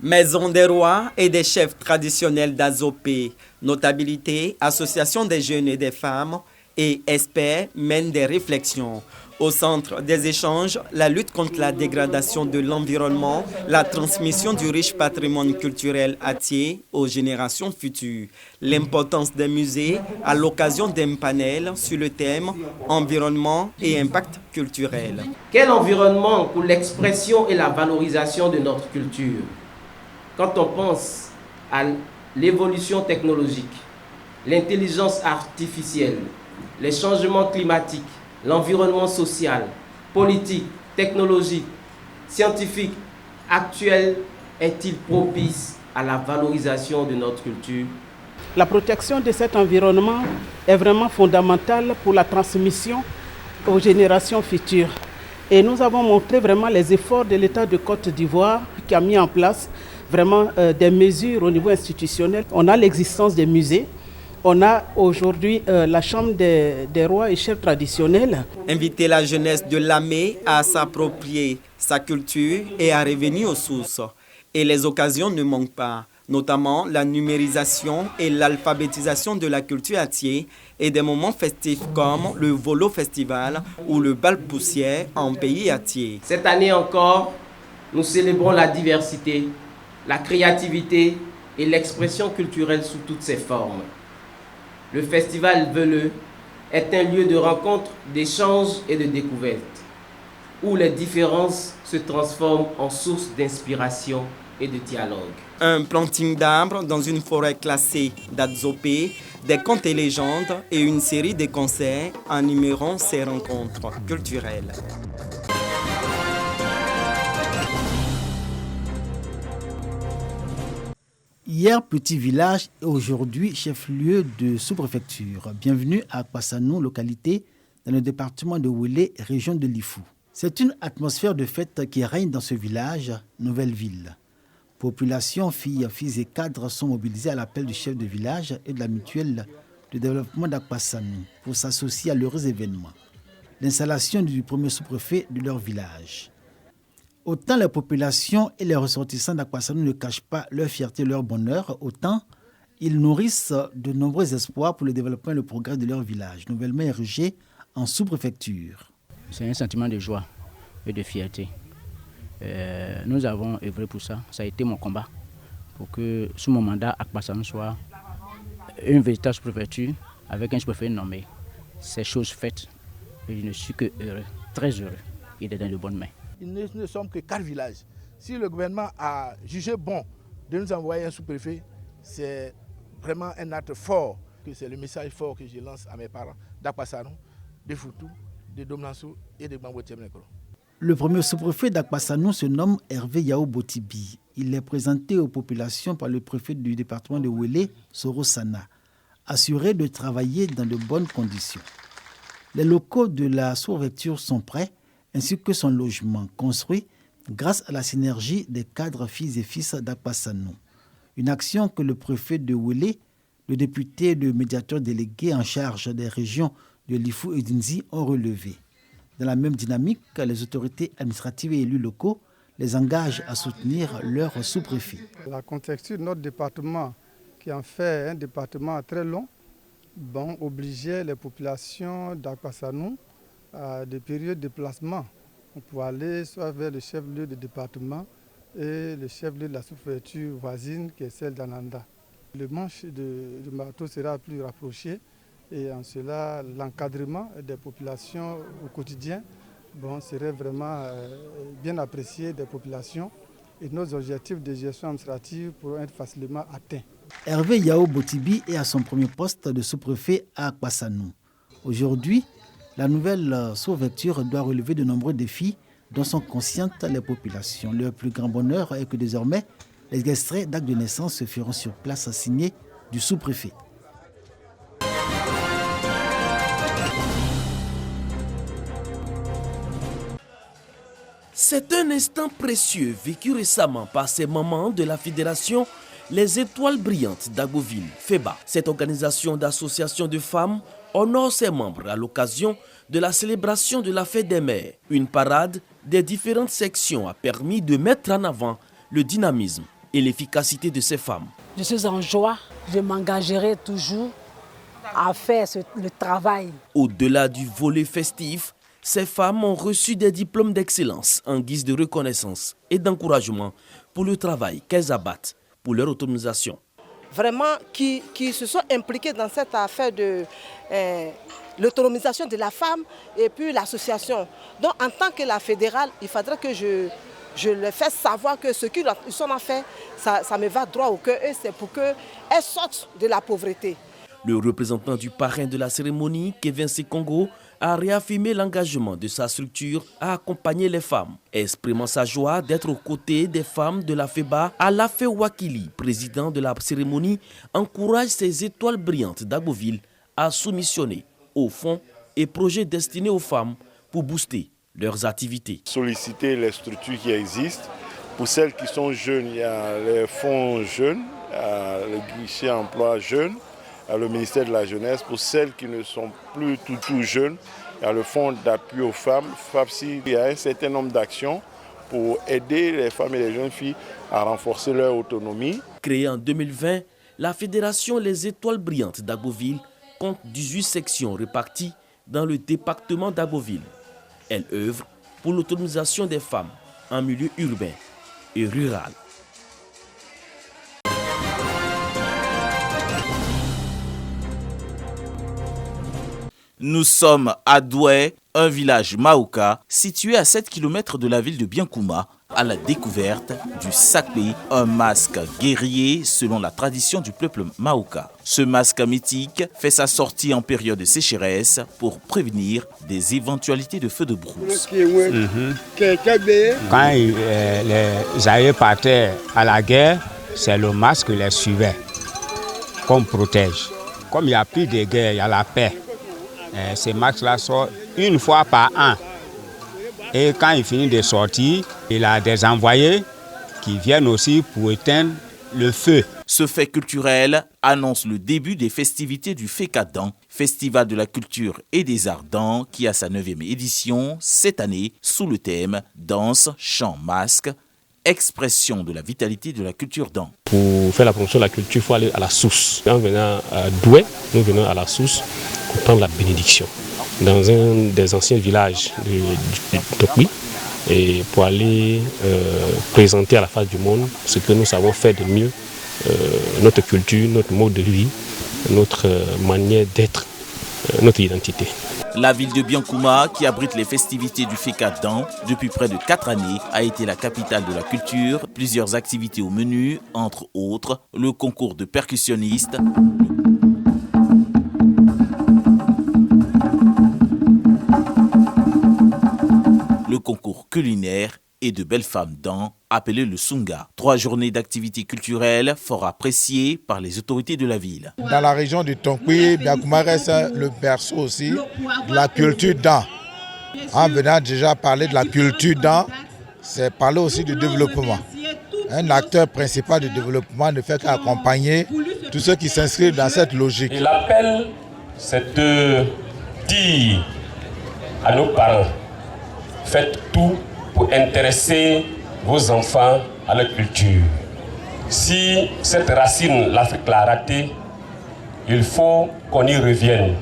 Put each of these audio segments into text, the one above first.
Maison des rois et des chefs traditionnels d'Azopé, notabilité, association des jeunes et des femmes et experts mènent des réflexions. Au centre des échanges, la lutte contre la dégradation de l'environnement, la transmission du riche patrimoine culturel attier aux générations futures, l'importance des musées à l'occasion d'un panel sur le thème environnement et impact culturel. Quel environnement pour l'expression et la valorisation de notre culture? Quand on pense à l'évolution technologique, l'intelligence artificielle, les changements climatiques, l'environnement social, politique, technologique, scientifique, actuel, est-il propice à la valorisation de notre culture? La protection de cet environnement est vraiment fondamentale pour la transmission aux générations futures. Et nous avons montré vraiment les efforts de l'État de Côte d'Ivoire qui a mis en place vraiment des mesures au niveau institutionnel. On a l'existence des musées. On a aujourd'hui la Chambre des rois et chefs traditionnels. Inviter la jeunesse de Lamé à s'approprier sa culture et à revenir aux sources. Et les occasions ne manquent pas, notamment la numérisation et l'alphabétisation de la culture attier et des moments festifs comme le Volo Festival ou le bal poussière en pays attier. Cette année encore, nous célébrons la diversité, la créativité et l'expression culturelle sous toutes ses formes. Le festival Veleux est un lieu de rencontre, d'échange et de découverte, où les différences se transforment en source d'inspiration et de dialogue. Un planting d'arbres dans une forêt classée d'Adzopé, des contes et légendes et une série de concerts animeront ces rencontres culturelles. Hier, petit village et aujourd'hui, chef-lieu de sous-préfecture. Bienvenue à Akpassanou, localité dans le département de Ouélé, région de Lifou. C'est une atmosphère de fête qui règne dans ce village, nouvelle ville. Population, filles et cadres sont mobilisés à l'appel du chef de village et de la mutuelle de développement d'Akpassanou pour s'associer à l'heureux événement. L'installation du premier sous-préfet de leur village. Autant la population et les ressortissants d'Akpassanou ne cachent pas leur fierté et leur bonheur, autant ils nourrissent de nombreux espoirs pour le développement et le progrès de leur village, nouvellement érigé en sous-préfecture. C'est un sentiment de joie et de fierté. Nous avons œuvré pour ça. Ça a été mon combat pour que, sous mon mandat, Akpassanou soit une véritable sous-préfecture avec un sous-préfet nommé. C'est chose faite et je ne suis que heureux, très heureux. Il est dans de bonnes mains. Nous ne sommes que 4 villages. Si le gouvernement a jugé bon de nous envoyer un sous-préfet, c'est vraiment un acte fort. C'est le message fort que je lance à mes parents d'Akpassanou, de Foutou, de Domlansou et de Bambo-Tiemnekro. Le premier sous-préfet d'Akpassanou se nomme Hervé Yao Botibi. Il est présenté aux populations par le préfet du département de Ouélé, Soro Sana, assuré de travailler dans de bonnes conditions. Les locaux de la sous-préfecture sont prêts, ainsi que son logement, construit grâce à la synergie des cadres filles et fils d'Akpassanou. Une action que le préfet de Ouélé, le député et le médiateur délégué en charge des régions de Lifou et d'Inzi ont relevé. Dans la même dynamique, les autorités administratives et élus locaux les engagent à soutenir leur sous-préfet. La contexture de notre département, qui en fait un département très long, obligeait les populations d'Akpassanou à des périodes de déplacement pour aller soit vers le chef-lieu du département et le chef-lieu de la sous-préfecture voisine qui est celle d'Ananda. Le manche de bateau sera plus rapproché et en cela l'encadrement des populations au quotidien serait vraiment bien apprécié des populations et nos objectifs de gestion administrative pourront être facilement atteints. Hervé Yao Botibi est à son premier poste de sous-préfet à Akpassanou. Aujourd'hui, la nouvelle sous-préfecture doit relever de nombreux défis dont sont conscientes les populations. Leur plus grand bonheur est que désormais, les extraits d'actes de naissance se feront sur place signés du sous-préfet. C'est un instant précieux vécu récemment par ces mamans de la fédération Les Étoiles Brillantes d'Agoville, FEBA. Cette organisation d'associations de femmes honore ses membres à l'occasion de la célébration de la fête des mères. Une parade des différentes sections a permis de mettre en avant le dynamisme et l'efficacité de ces femmes. Je suis en joie, je m'engagerai toujours à faire le travail. Au-delà du volet festif, ces femmes ont reçu des diplômes d'excellence en guise de reconnaissance et d'encouragement pour le travail qu'elles abattent pour leur autonomisation. Vraiment, qui se sont impliqués dans cette affaire de l'autonomisation de la femme et puis l'association. Donc en tant que la fédérale, il faudrait que je leur fasse savoir que ce qu'ils ont fait, ça me va droit au cœur et c'est pour qu'elles sortent de la pauvreté. Le représentant du parrain de la cérémonie, Kevin Sekongo, a réaffirmé l'engagement de sa structure à accompagner les femmes. Exprimant sa joie d'être aux côtés des femmes de la FEBA, Alafe Wakili, président de la cérémonie, encourage ces étoiles brillantes d'Agboville à soumissionner aux fonds et projets destinés aux femmes pour booster leurs activités. Solliciter les structures qui existent. Pour celles qui sont jeunes, il y a les fonds jeunes, le guichet emploi jeunes, le ministère de la Jeunesse. Pour celles qui ne sont plus tout jeunes, il y a le fonds d'appui aux femmes, FAPSI. Il y a un certain nombre d'actions pour aider les femmes et les jeunes filles à renforcer leur autonomie. Créée en 2020, la fédération Les Étoiles Brillantes d'Agboville compte 18 sections réparties dans le département d'Agboville. Elle œuvre pour l'autonomisation des femmes en milieu urbain et rural. Nous sommes à Douai, un village Maoka situé à 7 km de la ville de Biankouma, à la découverte du Sakpé, un masque guerrier selon la tradition du peuple Maoka. Ce masque mythique fait sa sortie en période de sécheresse pour prévenir des éventualités de feux de brousse. Quand les aïeux partaient à la guerre, c'est le masque qui les suivait, qu'on protège. Comme il n'y a plus de guerre, il y a la paix. Ces masques-là sortent une fois par an. Et quand il finit de sortir, il a des envoyés qui viennent aussi pour éteindre le feu. Ce fait culturel annonce le début des festivités du FECADAN, Festival de la culture et des arts d'An, qui a sa 9e édition cette année sous le thème Danse, chant, masque, expression de la vitalité de la culture d'An. Pour faire la promotion de la culture, il faut aller à la source. En venant à Douai, nous venons à la source pour prendre la bénédiction dans un des anciens villages du Tokwi et pour aller présenter à la face du monde ce que nous savons faire de mieux, notre culture, notre mode de vie, notre manière d'être, notre identité. La ville de Biankouma, qui abrite les festivités du FECADAN depuis près de 4 années, a été la capitale de la culture. Plusieurs activités au menu, entre autres le concours de percussionnistes, le concours culinaire et de belles femmes d'An, appelé le Sunga. 3 journées d'activités culturelles fort appréciées par les autorités de la ville. Dans la région du Tonkwi, Biankouma reste le berceau aussi de la culture d'An. En venant déjà parler de la culture d'An, c'est parler aussi du développement. Un acteur principal du développement ne fait qu'accompagner tous ceux qui s'inscrivent dans cette logique. Et l'appel, c'est de dire à nos parents, faites tout pour intéresser vos enfants à la culture. Si cette racine, l'Afrique l'a ratée, il faut qu'on y revienne,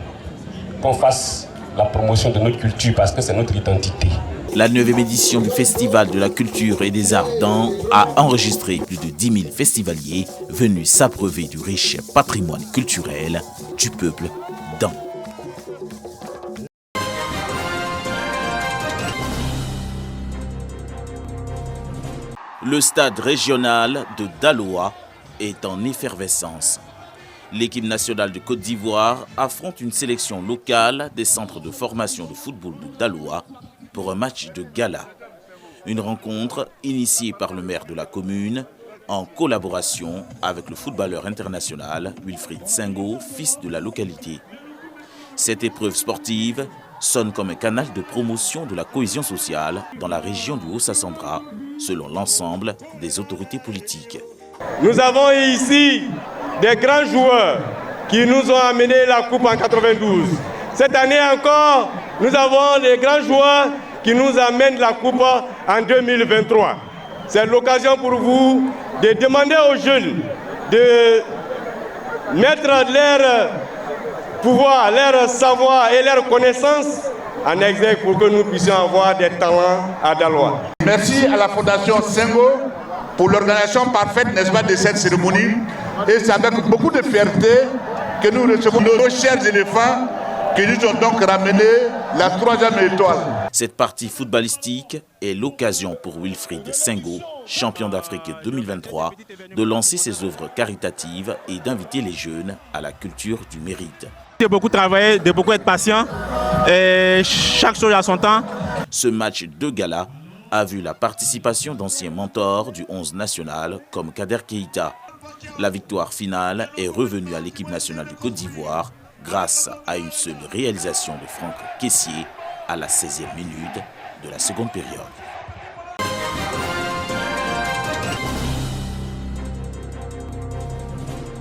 qu'on fasse la promotion de notre culture parce que c'est notre identité. La 9e édition du Festival de la culture et des arts d'An a enregistré plus de 10 000 festivaliers venus s'abreuver du riche patrimoine culturel du peuple d'An. Le stade régional de Daloa est en effervescence. L'équipe nationale de Côte d'Ivoire affronte une sélection locale des centres de formation de football de Daloa pour un match de gala. Une rencontre initiée par le maire de la commune en collaboration avec le footballeur international Wilfried Sengo, fils de la localité. Cette épreuve sportive sonne comme un canal de promotion de la cohésion sociale dans la région du Haut-Sassandra, selon l'ensemble des autorités politiques. Nous avons ici des grands joueurs qui nous ont amené la coupe en 92. Cette année encore, nous avons des grands joueurs qui nous amènent la coupe en 2023. c'est l'occasion pour vous de demander aux jeunes de mettre leur pouvoir, leur savoir et leur connaissance en exergue pour que nous puissions avoir des talents à Daloa. Merci à la Fondation Senghor pour l'organisation parfaite, n'est-ce pas, de cette cérémonie. Et c'est avec beaucoup de fierté que nous recevons nos chers éléphants qui nous ont donc ramené la 3e étoile. Cette partie footballistique est l'occasion pour Wilfried Senghor, champion d'Afrique 2023, de lancer ses œuvres caritatives et d'inviter les jeunes à la culture du mérite. De beaucoup travailler, de beaucoup être patient, et chaque chose à son temps. Ce match de gala a vu la participation d'anciens mentors du 11 national comme Kader Keïta. La victoire finale est revenue à l'équipe nationale du Côte d'Ivoire grâce à une seule réalisation de Franck Kessié à la 16e minute de la seconde période.